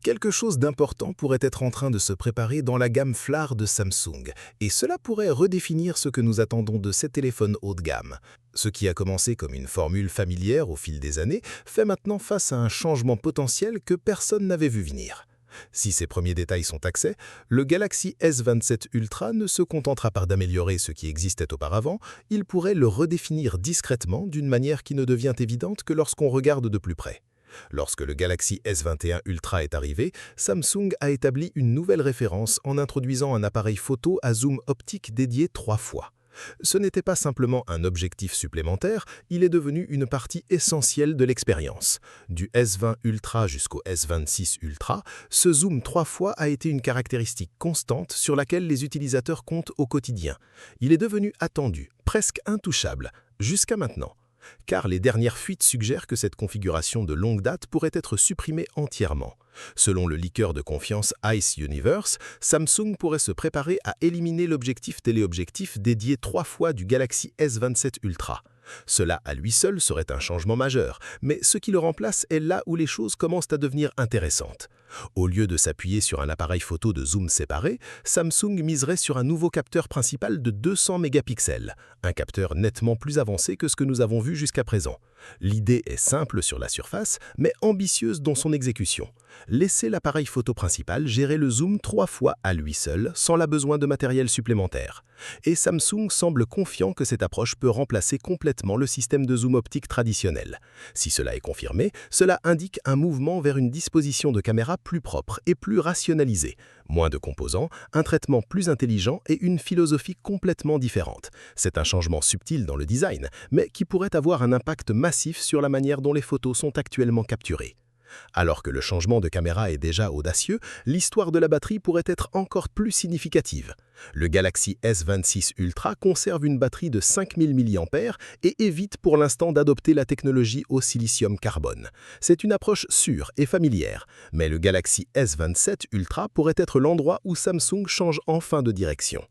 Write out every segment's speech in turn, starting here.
Quelque chose d'important pourrait être en train de se préparer dans la gamme Flare de Samsung, et cela pourrait redéfinir ce que nous attendons de ces téléphones haut de gamme. Ce qui a commencé comme une formule familière au fil des années fait maintenant face à un changement potentiel que personne n'avait vu venir. Si ces premiers détails sont accès, le Galaxy S27 Ultra ne se contentera pas d'améliorer ce qui existait auparavant, il pourrait le redéfinir discrètement d'une manière qui ne devient évidente que lorsqu'on regarde de plus près. Lorsque le Galaxy S21 Ultra est arrivé, Samsung a établi une nouvelle référence en introduisant un appareil photo à zoom optique dédié 3 fois. Ce n'était pas simplement un objectif supplémentaire, il est devenu une partie essentielle de l'expérience. Du S20 Ultra jusqu'au S26 Ultra, ce zoom 3 fois a été une caractéristique constante sur laquelle les utilisateurs comptent au quotidien. Il est devenu attendu, presque intouchable, jusqu'à maintenant. Car les dernières fuites suggèrent que cette configuration de longue date pourrait être supprimée entièrement. Selon le leaker de confiance Ice Universe, Samsung pourrait se préparer à éliminer l'objectif téléobjectif dédié 3 fois du Galaxy S27 Ultra. Cela à lui seul serait un changement majeur, mais ce qui le remplace est là où les choses commencent à devenir intéressantes. Au lieu de s'appuyer sur un appareil photo de zoom séparé, Samsung miserait sur un nouveau capteur principal de 200 mégapixels, un capteur nettement plus avancé que ce que nous avons vu jusqu'à présent. L'idée est simple sur la surface, mais ambitieuse dans son exécution. Laisser l'appareil photo principal gérer le zoom 3 fois à lui seul, sans la besoin de matériel supplémentaire. Et Samsung semble confiant que cette approche peut remplacer complètement le système de zoom optique traditionnel. Si cela est confirmé, cela indique un mouvement vers une disposition de caméra plus propre et plus rationalisée. Moins de composants, un traitement plus intelligent et une philosophie complètement différente. C'est un changement subtil dans le design, mais qui pourrait avoir un impact massif sur la manière dont les photos sont actuellement capturées. Alors que le changement de caméra est déjà audacieux, l'histoire de la batterie pourrait être encore plus significative. Le Galaxy S26 Ultra conserve une batterie de 5000 mAh et évite pour l'instant d'adopter la technologie au silicium carbone. C'est une approche sûre et familière, mais le Galaxy S27 Ultra pourrait être l'endroit où Samsung change enfin de direction.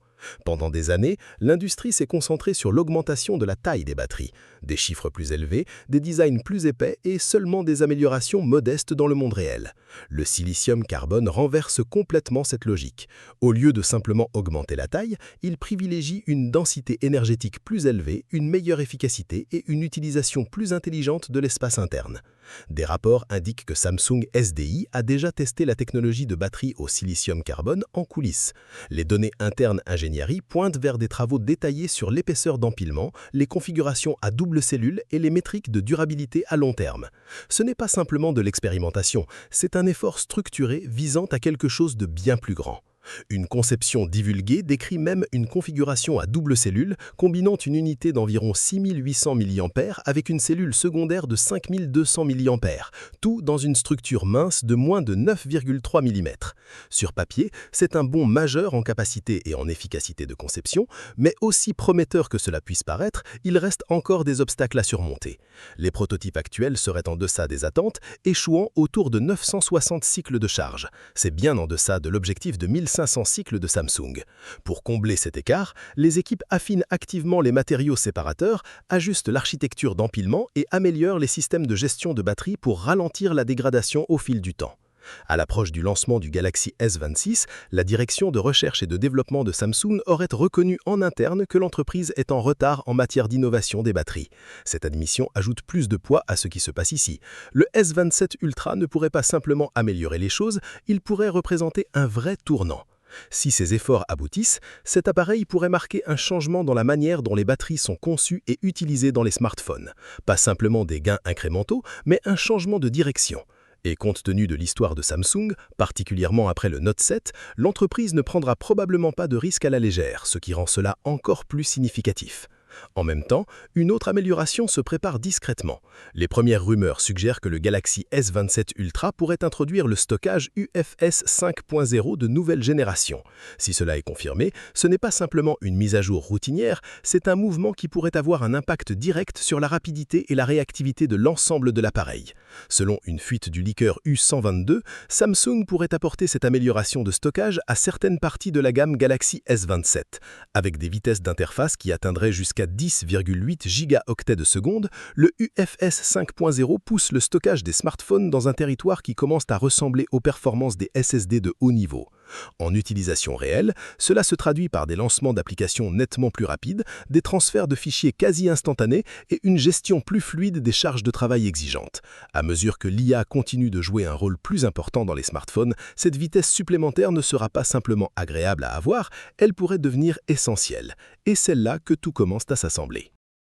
Pendant des années, l'industrie s'est concentrée sur l'augmentation de la taille des batteries, des chiffres plus élevés, des designs plus épais et seulement des améliorations modestes dans le monde réel. Le silicium carbone renverse complètement cette logique. Au lieu de simplement augmenter la taille, il privilégie une densité énergétique plus élevée, une meilleure efficacité et une utilisation plus intelligente de l'espace interne. Des rapports indiquent que Samsung SDI a déjà testé la technologie de batterie au silicium carbone en coulisses. Les données internes ingénierie pointent vers des travaux détaillés sur l'épaisseur d'empilement, les configurations à double cellule et les métriques de durabilité à long terme. Ce n'est pas simplement de l'expérimentation, c'est un effort structuré visant à quelque chose de bien plus grand. Une conception divulguée décrit même une configuration à double cellule combinant une unité d'environ 6800 mAh avec une cellule secondaire de 5200 mAh, tout dans une structure mince de moins de 9,3 mm. Sur papier, c'est un bond majeur en capacité et en efficacité de conception, mais aussi prometteur que cela puisse paraître, il reste encore des obstacles à surmonter. Les prototypes actuels seraient en deçà des attentes, échouant autour de 960 cycles de charge. C'est bien en deçà de l'objectif de 1500 cycles de Samsung. Pour combler cet écart, les équipes affinent activement les matériaux séparateurs, ajustent l'architecture d'empilement et améliorent les systèmes de gestion de batterie pour ralentir la dégradation au fil du temps. À l'approche du lancement du Galaxy S26, la direction de recherche et de développement de Samsung aurait reconnu en interne que l'entreprise est en retard en matière d'innovation des batteries. Cette admission ajoute plus de poids à ce qui se passe ici. Le S27 Ultra ne pourrait pas simplement améliorer les choses, il pourrait représenter un vrai tournant. Si ces efforts aboutissent, cet appareil pourrait marquer un changement dans la manière dont les batteries sont conçues et utilisées dans les smartphones. Pas simplement des gains incrémentaux, mais un changement de direction. Et compte tenu de l'histoire de Samsung, particulièrement après le Note 7, l'entreprise ne prendra probablement pas de risque à la légère, ce qui rend cela encore plus significatif. En même temps, une autre amélioration se prépare discrètement. Les premières rumeurs suggèrent que le Galaxy S27 Ultra pourrait introduire le stockage UFS 5.0 de nouvelle génération. Si cela est confirmé, ce n'est pas simplement une mise à jour routinière, c'est un mouvement qui pourrait avoir un impact direct sur la rapidité et la réactivité de l'ensemble de l'appareil. Selon une fuite du leaker U122, Samsung pourrait apporter cette amélioration de stockage à certaines parties de la gamme Galaxy S27, avec des vitesses d'interface qui atteindraient jusqu'à jusqu'à 10,8 gigaoctets de seconde, le UFS 5.0 pousse le stockage des smartphones dans un territoire qui commence à ressembler aux performances des SSD de haut niveau. En utilisation réelle, cela se traduit par des lancements d'applications nettement plus rapides, des transferts de fichiers quasi instantanés et une gestion plus fluide des charges de travail exigeantes. À mesure que l'IA continue de jouer un rôle plus important dans les smartphones, cette vitesse supplémentaire ne sera pas simplement agréable à avoir, elle pourrait devenir essentielle. Et c'est là que tout commence à s'assembler.